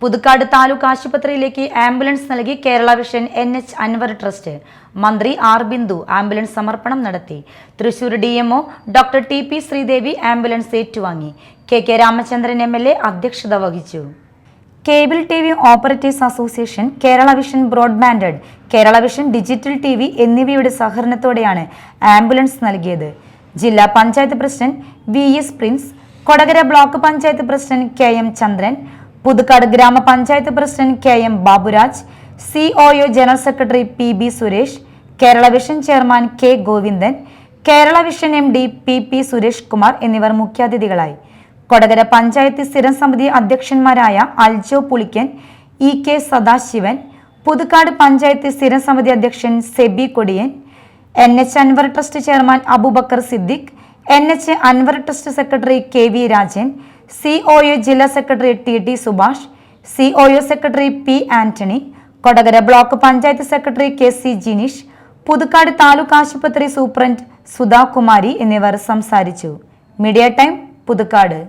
പുതുക്കാട് താലൂക്ക് ആശുപത്രിയിലേക്ക് ആംബുലൻസ് നൽകി Kerala Vision NH Anwar Trust. മന്ത്രി ആർ ബിന്ദു ആംബുലൻസ് സമർപ്പണം നടത്തി. Thrissur DMO doctor TP Sreedevi ambulance ഏറ്റുവാങ്ങി. KK രാമചന്ദ്രൻ MLA അധ്യക്ഷത വഹിച്ചു. Cable TV operators association, Kerala Vision broadband, Kerala Vision digital TV എന്നിവയുടെ സഹകരണത്തോടെയാണ് ആംബുലൻസ് നൽകിയത്. ജില്ലാ panchayat president VS Prince, Kodakara block panchayat president KM Chandran, Puthukkad gramapanchayat president KM Baburaj, COO general secretary PB Suresh, Kerala Vision chairman K Govindan, Kerala vision MD PP Suresh Kumar എന്നിവർ മുഖ്യാതിഥികളായി. കൊടകര പഞ്ചായത്ത് സ്ഥിരം സമിതി അധ്യക്ഷന്മാരായ അൽജോ പുളിക്കൻ, EK സദാശിവൻ, പുതുക്കാട് പഞ്ചായത്ത് സ്ഥിരം സമിതി അധ്യക്ഷൻ Seby Kodiyan, NH Anwar Trust chairman Abubacker Siddique, NH Anwar Trust secretary KV Rajan, COO ജില്ലാ secretary TT Subhash, COO secretary P Antony, Kodakara block panchayat secretary KC Jineesh, Puthukkad taluk ആശുപത്രി സൂപ്രണ്ട് സുധാകുമാരി എന്നിവർ സംസാരിച്ചു. Media Time, Puthukkad.